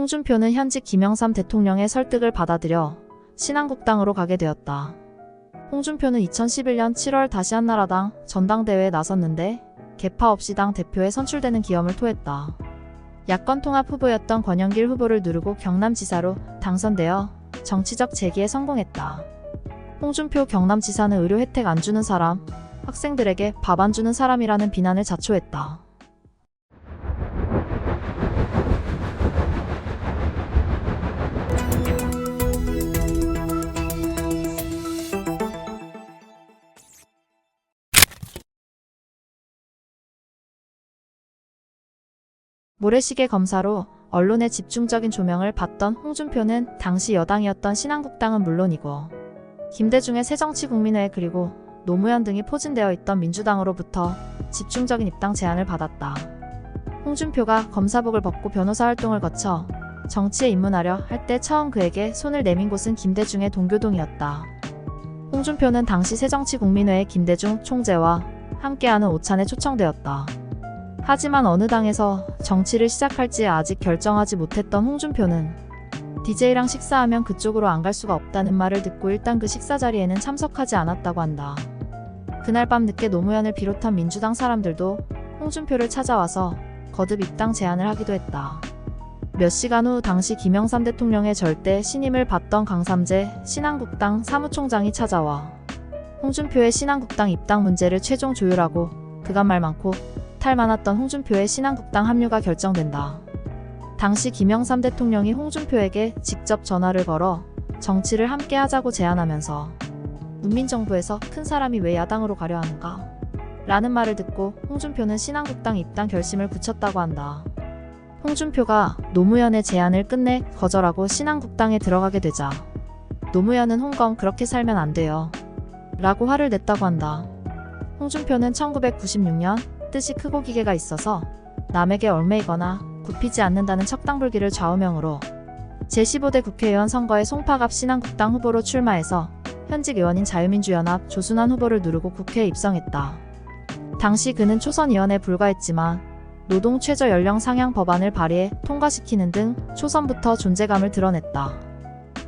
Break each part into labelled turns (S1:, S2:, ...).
S1: 홍준표는 현직 김영삼 대통령의 설득을 받아들여 신한국당으로 가게 되었다. 홍준표는 2011년 7월 다시 한나라당 전당대회에 나섰는데 계파 없이 당 대표에 선출되는 기염을 토했다. 야권 통합 후보였던 권영길 후보를 누르고 경남지사로 당선되어 정치적 재기에 성공했다. 홍준표 경남지사는 의료 혜택 안 주는 사람, 학생들에게 밥 안 주는 사람이라는 비난을 자초했다. 모래시계 검사로 언론의 집중적인 조명을 받던 홍준표는 당시 여당이었던 신한국당은 물론이고 김대중의 새정치국민회 그리고 노무현 등이 포진되어 있던 민주당으로부터 집중적인 입당 제안을 받았다. 홍준표가 검사복을 벗고 변호사 활동을 거쳐 정치에 입문하려 할 때 처음 그에게 손을 내민 곳은 김대중의 동교동이었다. 홍준표는 당시 새정치국민회의 김대중 총재와 함께하는 오찬에 초청되었다. 하지만 어느 당에서 정치를 시작할지 아직 결정하지 못했던 홍준표는 DJ랑 식사하면 그쪽으로 안 갈 수가 없다는 말을 듣고 일단 그 식사 자리에는 참석하지 않았다고 한다. 그날 밤 늦게 노무현을 비롯한 민주당 사람들도 홍준표를 찾아와서 거듭 입당 제안을 하기도 했다. 몇 시간 후 당시 김영삼 대통령의 절대 신임을 받던 강삼재 신한국당 사무총장이 찾아와 홍준표의 신한국당 입당 문제를 최종 조율하고 그간 말 많고 탈 많았던 홍준표의 신한국당 합류가 결정된다. 당시 김영삼 대통령이 홍준표에게 직접 전화를 걸어 정치를 함께 하자고 제안하면서 문민정부에서 큰 사람이 왜 야당으로 가려 하는가? 라는 말을 듣고 홍준표는 신한국당 입당 결심을 굳혔다고 한다. 홍준표가 노무현의 제안을 끝내 거절하고 신한국당에 들어가게 되자 노무현은 홍검 그렇게 살면 안 돼요. 라고 화를 냈다고 한다. 홍준표는 1996년 뜻이 크고 기계가 있어서 남에게 얽매이거나 굽히지 않는다는 척당불기를 좌우명으로 제15대 국회의원 선거에 송파갑 신한국당 후보로 출마해서 현직 의원인 자유민주연합 조순환 후보를 누르고 국회에 입성했다. 당시 그는 초선의원에 불과했지만 노동 최저 연령 상향 법안을 발의해 통과시키는 등 초선부터 존재감을 드러냈다.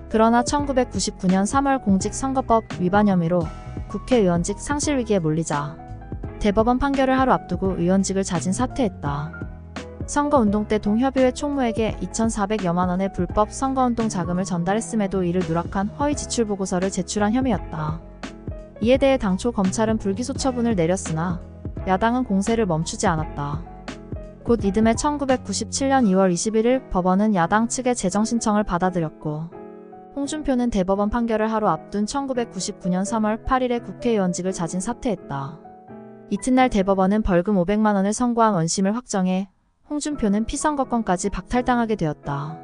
S1: 그러나 1999년 3월 공직선거법 위반 혐의로 국회의원직 상실 위기에 몰리자 대법원 판결을 하루 앞두고 의원직을 자진 사퇴했다. 선거운동 때 동협의회 총무에게 2,400여만 원의 불법 선거운동 자금을 전달했음에도 이를 누락한 허위 지출보고서를 제출한 혐의였다. 이에 대해 당초 검찰은 불기소 처분을 내렸으나 야당은 공세를 멈추지 않았다. 곧 이듬해 1997년 2월 21일 법원은 야당 측의 재정신청을 받아들였고 홍준표는 대법원 판결을 하루 앞둔 1999년 3월 8일에 국회의원직을 자진 사퇴했다. 이튿날 대법원은 벌금 500만 원을 선고한 원심을 확정해 홍준표는 피선거권까지 박탈당하게 되었다.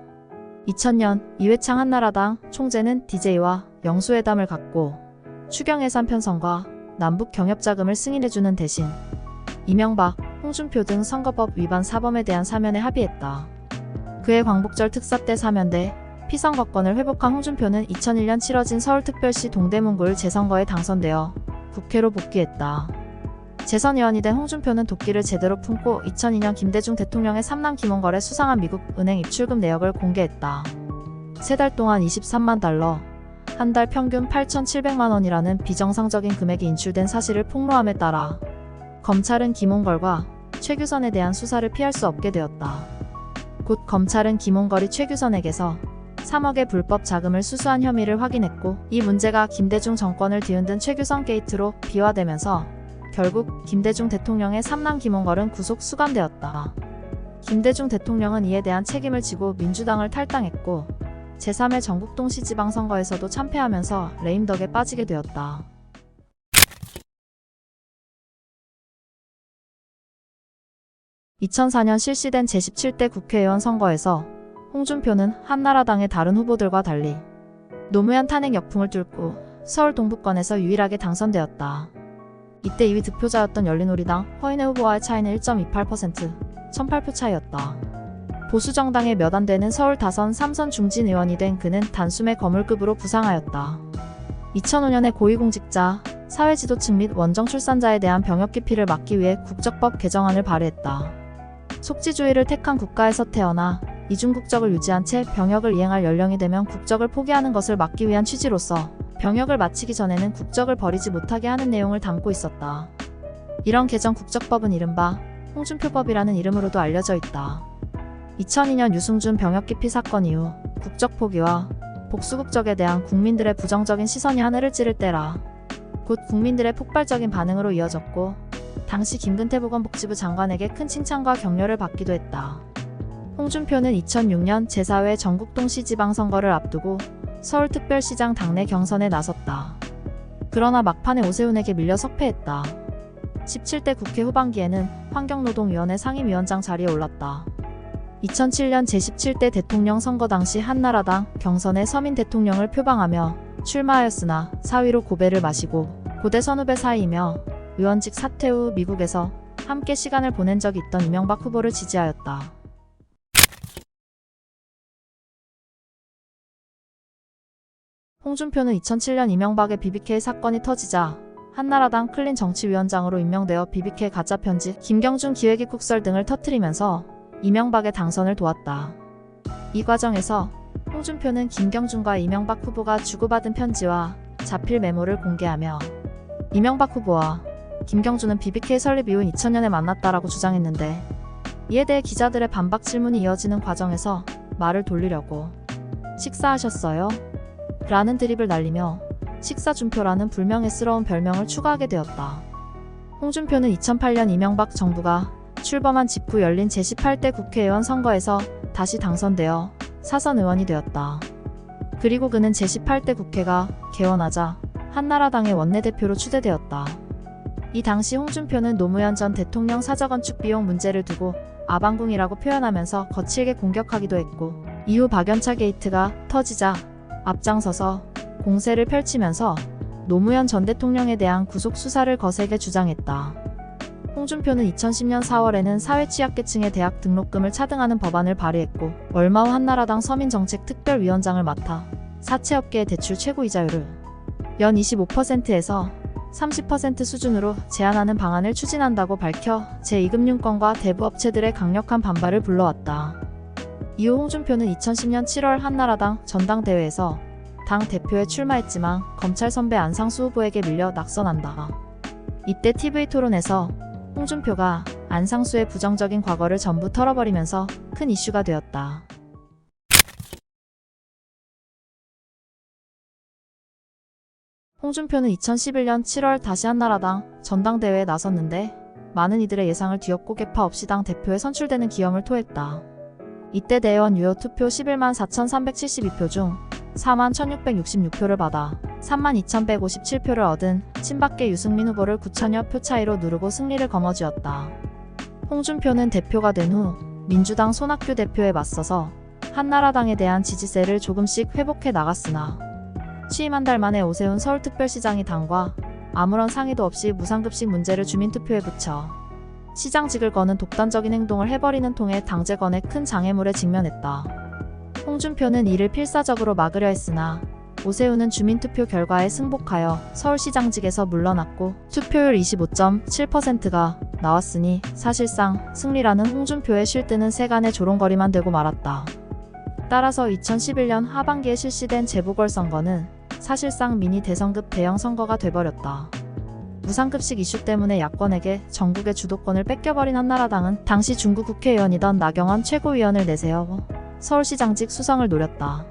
S1: 2000년 이회창 한나라당 총재는 DJ와 영수회담을 갖고 추경예산 편성과 남북 경협자금을 승인해주는 대신 이명박, 홍준표 등 선거법 위반 사범에 대한 사면에 합의했다. 그해 광복절 특사 때 사면돼 피선거권을 회복한 홍준표는 2001년 치러진 서울특별시 동대문구를 재선거에 당선되어 국회로 복귀했다. 재선의원이 된 홍준표는 도끼를 제대로 품고 2002년 김대중 대통령의 삼남 김원걸의 수상한 미국 은행 입출금 내역을 공개했다. 3달 동안 23만 달러, 한 달 평균 8,700만 원이라는 비정상적인 금액이 인출된 사실을 폭로함에 따라 검찰은 김원걸과 최규선에 대한 수사를 피할 수 없게 되었다. 곧 검찰은 김원걸이 최규선에게서 3억의 불법 자금을 수수한 혐의를 확인했고 이 문제가 김대중 정권을 뒤흔든 최규선 게이트로 비화되면서 결국 김대중 대통령의 삼남 김원걸은 구속 수감되었다. 김대중 대통령은 이에 대한 책임을 지고 민주당을 탈당했고 제3회 전국동시지방선거에서도 참패하면서 레임덕에 빠지게 되었다. 2004년 실시된 제17대 국회의원 선거에서 홍준표는 한나라당의 다른 후보들과 달리 노무현 탄핵 역풍을 뚫고 서울 동부권에서 유일하게 당선되었다. 이때 2위 득표자였던 열린우리당 허인혜 후보와의 차이는 1.28%, 1,008표 차이였다. 보수정당의 몇 안 되는 서울 다선 3선 중진 의원이 된 그는 단숨에 거물급으로 부상하였다. 2005년에 고위공직자, 사회지도층 및 원정 출산자에 대한 병역 기피를 막기 위해 국적법 개정안을 발의했다. 속지주의를 택한 국가에서 태어나 이중 국적을 유지한 채 병역을 이행할 연령이 되면 국적을 포기하는 것을 막기 위한 취지로서 병역을 마치기 전에는 국적을 버리지 못하게 하는 내용을 담고 있었다. 이런 개정 국적법은 이른바 홍준표법이라는 이름으로도 알려져 있다. 2002년 유승준 병역 기피 사건 이후 국적 포기와 복수 국적에 대한 국민들의 부정적인 시선이 하늘을 찌를 때라. 곧 국민들의 폭발적인 반응으로 이어졌고 당시 김근태 보건복지부 장관에게 큰 칭찬과 격려를 받기도 했다. 홍준표는 2006년 제4회 전국동시지방선거를 앞두고 서울특별시장 당내 경선에 나섰다. 그러나 막판에 오세훈에게 밀려 석패했다. 17대 국회 후반기에는 환경노동위원회 상임위원장 자리에 올랐다. 2007년 제17대 대통령 선거 당시 한나라당 경선에 서민 대통령을 표방하며 출마하였으나 사위로 고배를 마시고 고대 선후배 사이이며 의원직 사퇴 후 미국에서 함께 시간을 보낸 적이 있던 이명박 후보를 지지하였다. 홍준표는 2007년 이명박의 BBK 사건이 터지자 한나라당 클린 정치위원장으로 임명되어 BBK 가짜 편지, 김경준 기획이 국설 등을 터뜨리면서 이명박의 당선을 도왔다. 이 과정에서 홍준표는 김경준과 이명박 후보가 주고받은 편지와 자필 메모를 공개하며 이명박 후보와 김경준은 BBK 설립 이후 2000년에 만났다라고 주장했는데 이에 대해 기자들의 반박 질문이 이어지는 과정에서 말을 돌리려고 식사하셨어요? 라는 드립을 날리며 식사준표라는 불명예스러운 별명을 추가하게 되었다. 홍준표는 2008년 이명박 정부가 출범한 직후 열린 제18대 국회의원 선거에서 다시 당선되어 사선 의원이 되었다. 그리고 그는 제18대 국회가 개원하자 한나라당의 원내대표로 추대되었다. 이 당시 홍준표는 노무현 전 대통령 사저건축 비용 문제를 두고 아방궁이라고 표현하면서 거칠게 공격하기도 했고 이후 박연차 게이트가 터지자 앞장서서 공세를 펼치면서 노무현 전 대통령에 대한 구속 수사를 거세게 주장했다. 홍준표는 2010년 4월에는 사회취약계층의 대학 등록금을 차등하는 법안을 발의했고 얼마 후 한나라당 서민정책특별위원장을 맡아 사채업계의 대출 최고이자율을 연 25%에서 30% 수준으로 제한하는 방안을 추진한다고 밝혀 제2금융권과 대부업체들의 강력한 반발을 불러왔다. 이후 홍준표는 2010년 7월 한나라당 전당대회에서 당 대표에 출마했지만 검찰 선배 안상수 후보에게 밀려 낙선한다. 이때 TV토론에서 홍준표가 안상수의 부정적인 과거를 전부 털어버리면서 큰 이슈가 되었다. 홍준표는 2011년 7월 다시 한나라당 전당대회에 나섰는데 많은 이들의 예상을 뒤엎고 개파 없이 당 대표에 선출되는 기염을 토했다. 이때 대의원 유효 투표 11만 4,372표 중 4만 1,666표를 받아 3만 2,157표를 얻은 친박계 유승민 후보를 9천여 표 차이로 누르고 승리를 거머쥐었다. 홍준표는 대표가 된 후 민주당 손학규 대표에 맞서서 한나라당에 대한 지지세를 조금씩 회복해 나갔으나 취임 한 달 만에 오세훈 서울특별시장이 당과 아무런 상의도 없이 무상급식 문제를 주민투표에 붙여 시장직을 거는 독단적인 행동을 해버리는 통해 당재건에 큰 장애물에 직면했다. 홍준표는 이를 필사적으로 막으려 했으나 오세훈은 주민투표 결과에 승복하여 서울시장직에서 물러났고 투표율 25.7%가 나왔으니 사실상 승리라는 홍준표의 쉴드는 세간의 조롱거리만 되고 말았다. 따라서 2011년 하반기에 실시된 재보궐선거는 사실상 미니 대선급 대형 선거가 돼버렸다. 무상급식 이슈 때문에 야권에게 전국의 주도권을 뺏겨버린 한나라당은 당시 중구 국회의원이던 나경원 최고위원을 내세워 서울시장직 수성을 노렸다.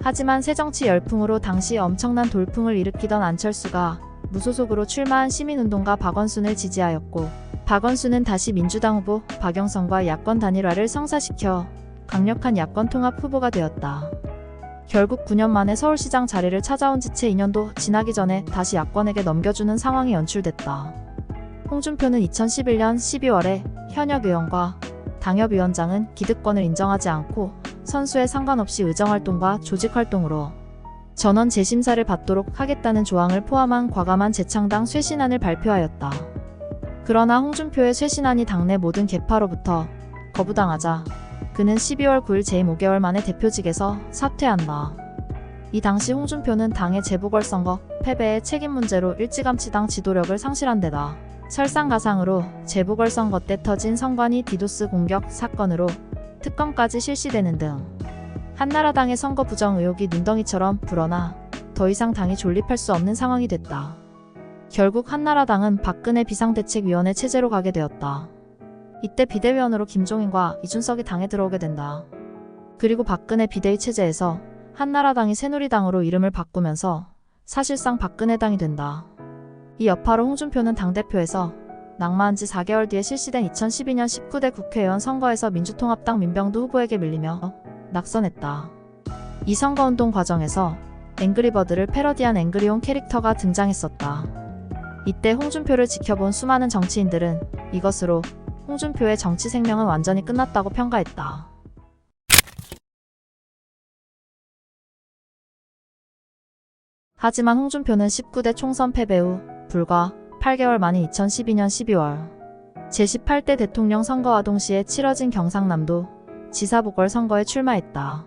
S1: 하지만 새정치 열풍으로 당시 엄청난 돌풍을 일으키던 안철수가 무소속으로 출마한 시민운동가 박원순을 지지하였고 박원순은 다시 민주당 후보 박영선과 야권 단일화를 성사시켜 강력한 야권 통합 후보가 되었다. 결국 9년 만에 서울시장 자리를 찾아온 지 채 2년도 지나기 전에 다시 야권에게 넘겨주는 상황이 연출됐다. 홍준표는 2011년 12월에 현역 의원과 당협위원장은 기득권을 인정하지 않고 선수에 상관없이 의정활동과 조직활동으로 전원 재심사를 받도록 하겠다는 조항을 포함한 과감한 재창당 쇄신안을 발표하였다. 그러나 홍준표의 쇄신안이 당내 모든 계파로부터 거부당하자 그는 12월 9일 재임 5개월 만에 대표직에서 사퇴한다. 이 당시 홍준표는 당의 재보궐선거 패배의 책임 문제로 일찌감치 당 지도력을 상실한 데다 설상가상으로 재보궐선거 때 터진 선관위 디도스 공격 사건으로 특검까지 실시되는 등 한나라당의 선거 부정 의혹이 눈덩이처럼 불어나 더 이상 당이 존립할 수 없는 상황이 됐다. 결국 한나라당은 박근혜 비상대책위원회 체제로 가게 되었다. 이때 비대위원으로 김종인과 이준석이 당에 들어오게 된다. 그리고 박근혜 비대위 체제에서 한나라당이 새누리당으로 이름을 바꾸면서 사실상 박근혜당이 된다. 이 여파로 홍준표는 당대표에서 낙마한 지 4개월 뒤에 실시된 2012년 19대 국회의원 선거에서 민주통합당 민병두 후보에게 밀리며 낙선했다. 이 선거운동 과정에서 앵그리버드를 패러디한 앵그리온 캐릭터가 등장했었다. 이때 홍준표를 지켜본 수많은 정치인들은 이것으로 홍준표의 정치 생명은 완전히 끝났다고 평가했다. 하지만 홍준표는 19대 총선 패배 후 불과 8개월 만인 2012년 12월 제18대 대통령 선거와 동시에 치러진 경상남도 지사 보궐선거에 출마했다.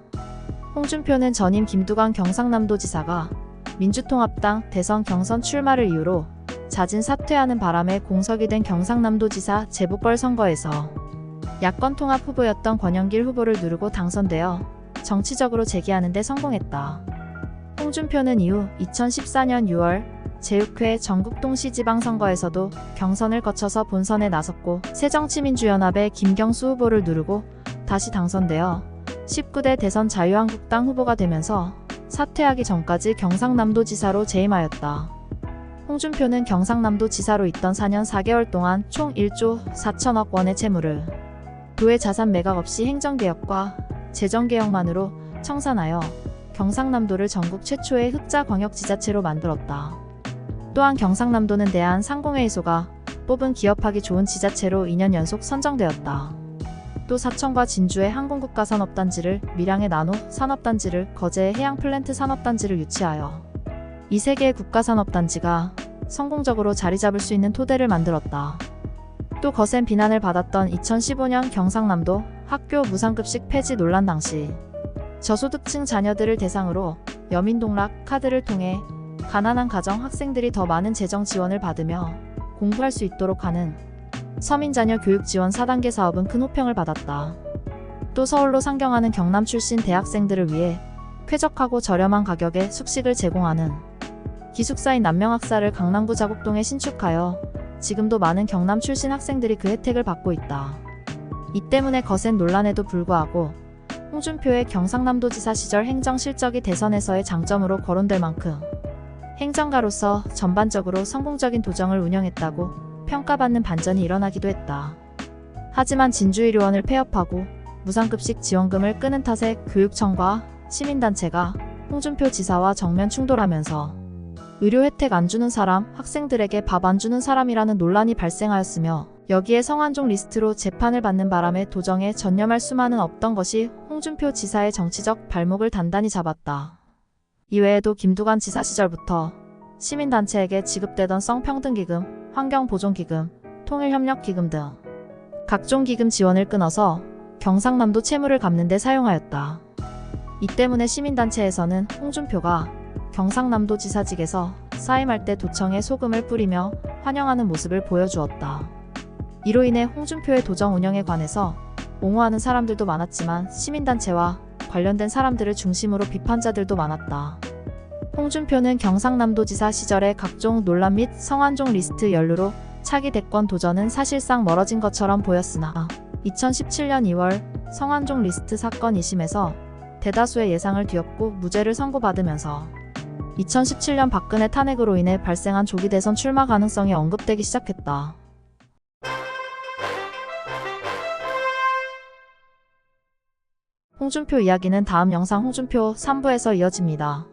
S1: 홍준표는 전임 김두관 경상남도지사가 민주통합당 대선 경선 출마를 이유로 자진 사퇴하는 바람에 공석이 된 경상남도지사 재보궐선거에서 야권통합 후보였던 권영길 후보를 누르고 당선되어 정치적으로 재기하는 데 성공했다. 홍준표는 이후 2014년 6월 제6회 전국동시지방선거에서도 경선을 거쳐서 본선에 나섰고 새정치민주연합의 김경수 후보를 누르고 다시 당선되어 19대 대선 자유한국당 후보가 되면서 사퇴하기 전까지 경상남도지사로 재임하였다. 홍준표는 경상남도지사로 있던 4년 4개월 동안 총 1조 4천억 원의 채무를 도의 자산 매각 없이 행정개혁과 재정개혁만으로 청산하여 경상남도를 전국 최초의 흑자 광역지자체로 만들었다. 또한 경상남도는 대한상공회의소가 뽑은 기업하기 좋은 지자체로 2년 연속 선정되었다. 또 사천과 진주의 항공국가산업단지를, 밀양의 나노 산업단지를, 거제의 해양플랜트 산업단지를 유치하여 이 세 개의 국가산업단지가 성공적으로 자리 잡을 수 있는 토대를 만들었다. 또 거센 비난을 받았던 2015년 경상남도 학교 무상급식 폐지 논란 당시 저소득층 자녀들을 대상으로 여민동락 카드를 통해 가난한 가정 학생들이 더 많은 재정 지원을 받으며 공부할 수 있도록 하는 서민자녀 교육지원 4단계 사업은 큰 호평을 받았다. 또 서울로 상경하는 경남 출신 대학생들을 위해 쾌적하고 저렴한 가격에 숙식을 제공하는 기숙사인 남명학사를 강남구 자곡동에 신축하여 지금도 많은 경남 출신 학생들이 그 혜택을 받고 있다. 이 때문에 거센 논란에도 불구하고 홍준표의 경상남도지사 시절 행정 실적이 대선에서의 장점으로 거론될 만큼 행정가로서 전반적으로 성공적인 도정을 운영했다고 평가받는 반전이 일어나기도 했다. 하지만 진주의료원을 폐업하고 무상급식 지원금을 끄는 탓에 교육청과 시민단체가 홍준표 지사와 정면 충돌하면서 의료 혜택 안 주는 사람, 학생들에게 밥 안 주는 사람이라는 논란이 발생하였으며 여기에 성완종 리스트로 재판을 받는 바람에 도정에 전념할 수만은 없던 것이 홍준표 지사의 정치적 발목을 단단히 잡았다. 이외에도 김두관 지사 시절부터 시민단체에게 지급되던 성평등기금, 환경보존기금, 통일협력기금 등 각종 기금 지원을 끊어서 경상남도 채무를 갚는 데 사용하였다. 이 때문에 시민단체에서는 홍준표가 경상남도지사직에서 사임할 때 도청에 소금을 뿌리며 환영하는 모습을 보여주었다. 이로 인해 홍준표의 도정 운영에 관해서 옹호하는 사람들도 많았지만 시민단체와 관련된 사람들을 중심으로 비판자들도 많았다. 홍준표는 경상남도지사 시절의 각종 논란 및 성완종 리스트 연루로 차기 대권 도전은 사실상 멀어진 것처럼 보였으나 2017년 2월 성완종 리스트 사건 2심에서 대다수의 예상을 뒤엎고 무죄를 선고받으면서 2017년 박근혜 탄핵으로 인해 발생한 조기 대선 출마 가능성이 언급되기 시작했다. 홍준표 이야기는 다음 영상 홍준표 3부에서 이어집니다.